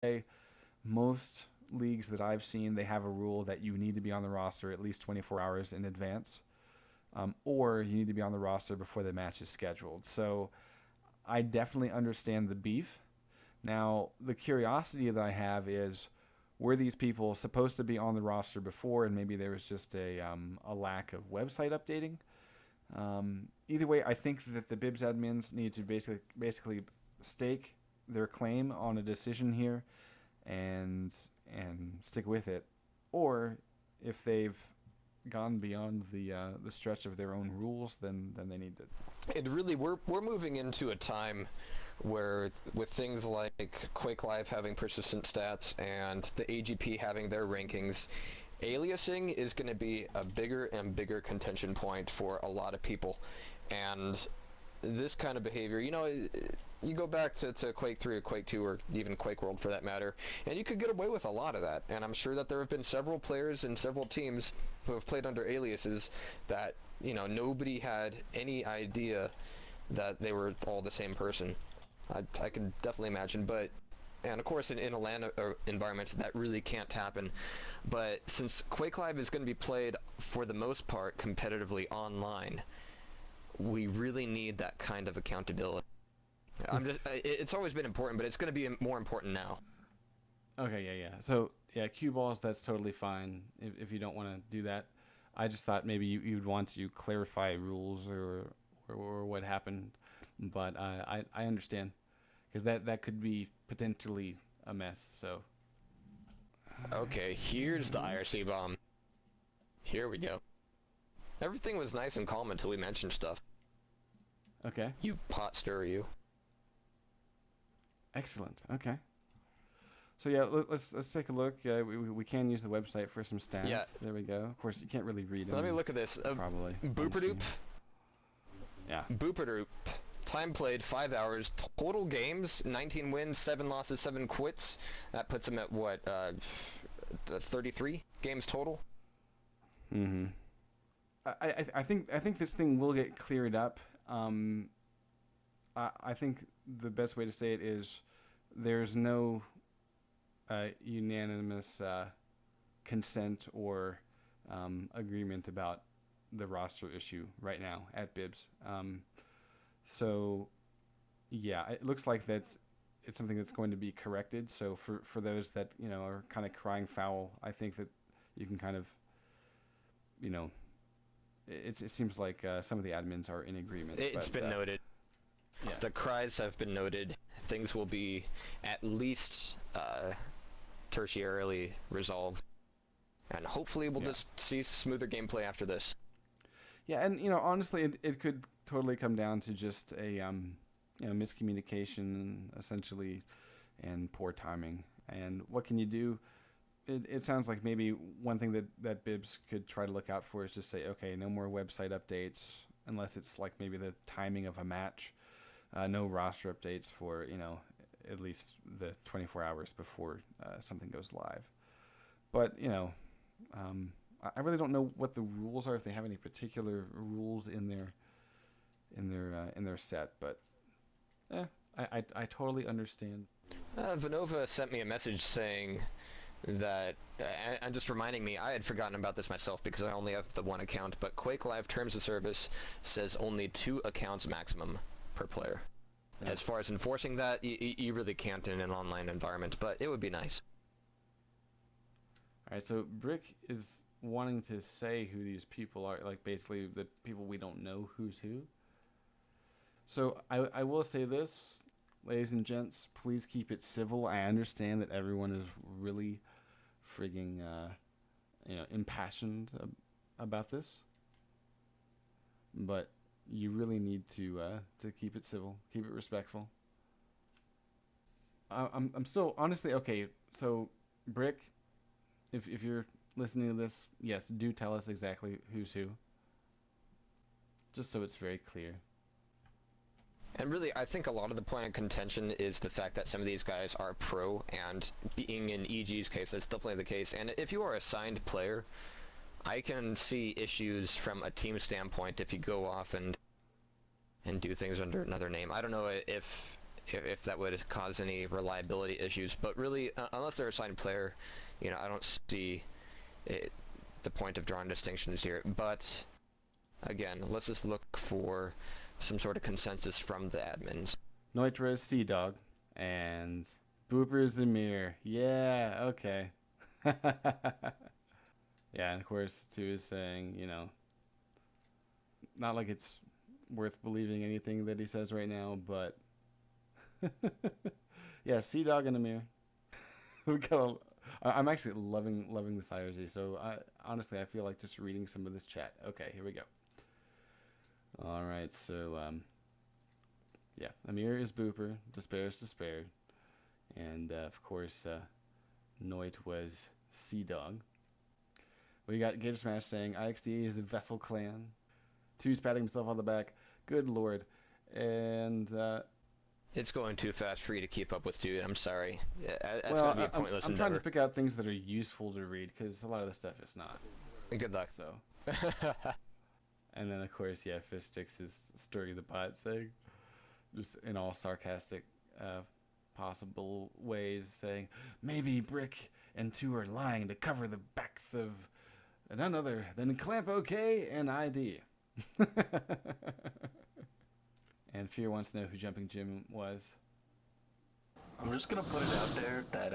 say most leagues that I've seen, they have a rule that you need to be on the roster at least 24 hours in advance, or you need to be on the roster before the match is scheduled. So I definitely understand the beef. Now, the curiosity that I have is, were these people supposed to be on the roster before, and maybe there was just a lack of website updating? Either way, I think that the BiBS admins need to basically stake their claim on a decision here, and stick with it. Or if they've gone beyond the stretch of their own rules, then they need to. It really we're moving into a time where with things like Quake Live having persistent stats and the AGP having their rankings, aliasing is going to be a bigger and bigger contention point for a lot of people. And this kind of behavior, you go back to Quake 3 or Quake 2 or even Quake World for that matter, and you could get away with a lot of that. And I'm sure that there have been several players and several teams who have played under aliases that, nobody had any idea that they were all the same person. I can definitely imagine, and of course in a LAN environment that really can't happen. But since Quake Live is going to be played for the most part competitively online, we really need that kind of accountability. It's always been important, but it's going to be more important now. Okay, yeah. So yeah, cue balls. That's totally fine if you don't want to do that. I just thought maybe you'd want to clarify rules or what happened, but I understand, because that could be potentially a mess. So okay, here's the IRC bomb. Here we go. Everything was nice and calm until we mentioned stuff. okay, You pot stir, you. excellent. Okay. So yeah, let's take a look. We can use the website for some stats. Yeah. There we go. Of course, you can't really read them. Let me look at this. Probably. Booperdoop. Yeah. Booperdoop. Time played 5 hours. Total games 19 wins, 7 losses, 7 quits. That puts him at what? 33 games total. Mm-hmm. I think this thing will get cleared up. I think the best way to say it is there's no unanimous consent or agreement about the roster issue right now at BiBS. So yeah, it looks like it's something that's going to be corrected. So for those that are kind of crying foul, I think that you can kind of it seems like some of the admins are in agreement. It's been noted. Yeah. The cries have been noted. Things will be at least tertiarily resolved, and hopefully we'll just see smoother gameplay after this. Yeah, and honestly, it could totally come down to just a miscommunication, essentially, and poor timing. And what can you do? It sounds like maybe one thing that BiBS could try to look out for is just say, okay, no more website updates unless it's like maybe the timing of a match. No roster updates for at least the 24 hours before something goes live. But I really don't know what the rules are, if they have any particular rules in their set. But I totally understand. Vanova sent me a message saying that, and just reminding me, I had forgotten about this myself because I only have the one account, but Quake Live Terms of Service says only 2 accounts maximum per player. Yeah. As far as enforcing that, you really can't in an online environment, but it would be nice. Alright, so Brick is wanting to say who these people are, like basically the people we don't know who's who. So I will say this, ladies and gents, please keep it civil. I understand that everyone is really frigging impassioned about this, but you really need to keep it civil, keep it respectful. I'm still honestly okay. So Brick, if you're listening to this, yes, do tell us exactly who's who, just so it's very clear. And really, I think a lot of the point of contention is the fact that some of these guys are pro, and being in EG's case, that's definitely the case. And if you are a signed player, I can see issues from a team standpoint if you go off and do things under another name. I don't know if that would cause any reliability issues. But really, unless they're a signed player, I don't see it, the point of drawing distinctions here. But again, let's just look for some sort of consensus from the admins. Neutra is Sea Dog, and Booper is the mirror. Yeah, okay. Yeah, and of course, 2 is saying, not like it's worth believing anything that he says right now, but yeah, Sea Dog in the mirror. I'm actually loving this IRZ. So honestly, I feel like just reading some of this chat. Okay, here we go. All right, so yeah, Amir is Booper, Despair is Despair, and of course, Noit was Sea Dog. We got Gator Smash saying IXD is a Vessel Clan. 2's patting himself on the back. Good lord, and it's going too fast for you to keep up with, dude. I'm sorry. That's well, going to be a pointless I'm endeavor. trying to pick out things that are useful to read because a lot of the stuff is not. Good luck. So. And then, of course, yeah, Fishsticks is stirring the pot, saying, just in all sarcastic possible ways, saying, maybe Brick and 2 are lying to cover the backs of none other than Clamp OK and ID. And Fear wants to know who Jumping Jim was. I'm just going to put it out there that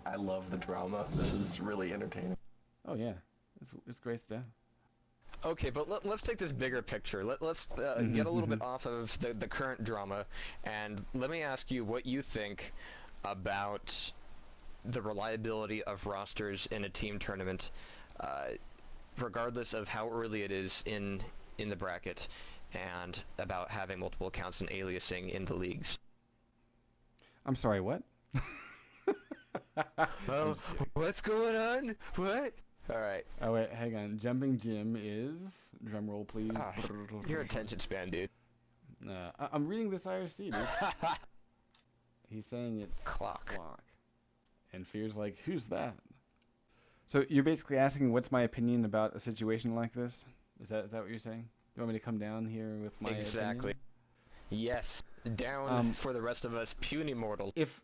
I love the drama. This is really entertaining. Oh, yeah. It's great stuff. Okay, but let's take this bigger picture. Let's get a little bit off of the current drama, and let me ask you what you think about the reliability of rosters in a team tournament, regardless of how early it is in the bracket, and about having multiple accounts and aliasing in the leagues. I'm sorry, what? Oh, what's going on? What? All right. Oh, wait, hang on. Jumping Jim is... Drum roll, please. Your attention span, dude. I'm reading this IRC, dude. He's saying it's Clock. And Fear's like, who's that? So you're basically asking what's my opinion about a situation like this? Is that what you're saying? You want me to come down here with my Exactly. opinion? Yes. Down for the rest of us puny mortals. If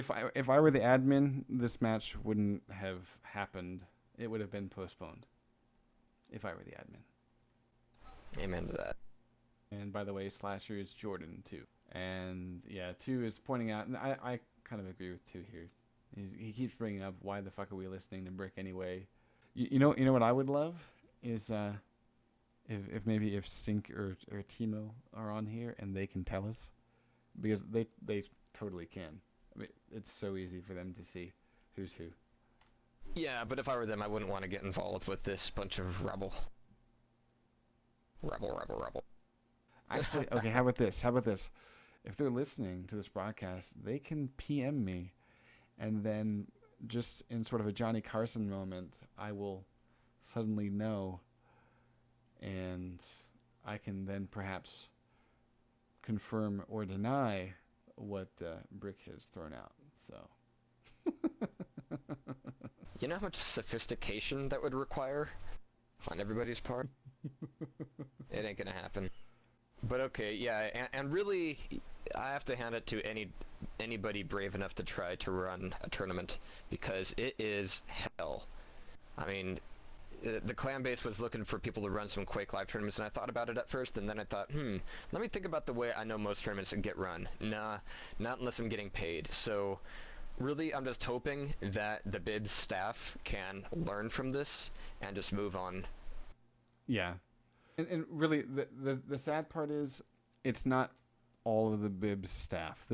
I were the admin, this match wouldn't have happened. It would have been postponed. If I were the admin. Amen to that. And by the way, Slasher is Jordan too. And yeah, 2 is pointing out, and I kind of agree with 2 here. He keeps bringing up, why the fuck are we listening to Brick anyway? You know what I would love is if maybe if Sync or Timo are on here and they can tell us, because they totally can. I mean, it's so easy for them to see who's who. Yeah, but if I were them, I wouldn't want to get involved with this bunch of rebel. Actually, okay, how about this? If they're listening to this broadcast, they can PM me, and then just in sort of a Johnny Carson moment, I will suddenly know, and I can then perhaps confirm or deny what Brick has thrown out. So... You know how much sophistication that would require on everybody's part? It ain't gonna happen. But okay, yeah, and really, I have to hand it to anybody brave enough to try to run a tournament, because it is hell. I mean, the clan base was looking for people to run some Quake Live tournaments, and I thought about it at first, and then I thought, let me think about the way I know most tournaments get run. Nah, not unless I'm getting paid. So... really, I'm just hoping that the BiBS staff can learn from this and just move on. Yeah. And really, the sad part is, it's not all of the BiBS staff.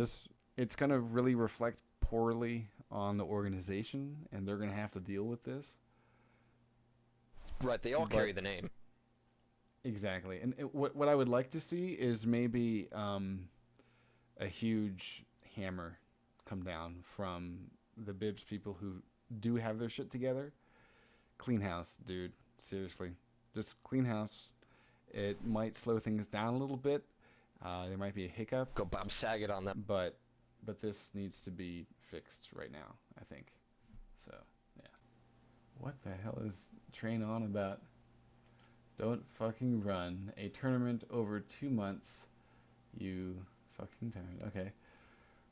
It's going to really reflect poorly on the organization, and they're going to have to deal with this. Right, they all carry the name. Exactly. And what I would like to see is maybe a huge hammer come down from the BiBS people who do have their shit together. Clean house, dude. Seriously. Just clean house. It might slow things down a little bit. There might be a hiccup. Go Bob Saget on them. But this needs to be fixed right now, I think. So, yeah. What the hell is Train on about? Don't fucking run a tournament over 2 months, you fucking turn. Okay.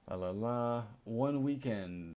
La la la. One weekend.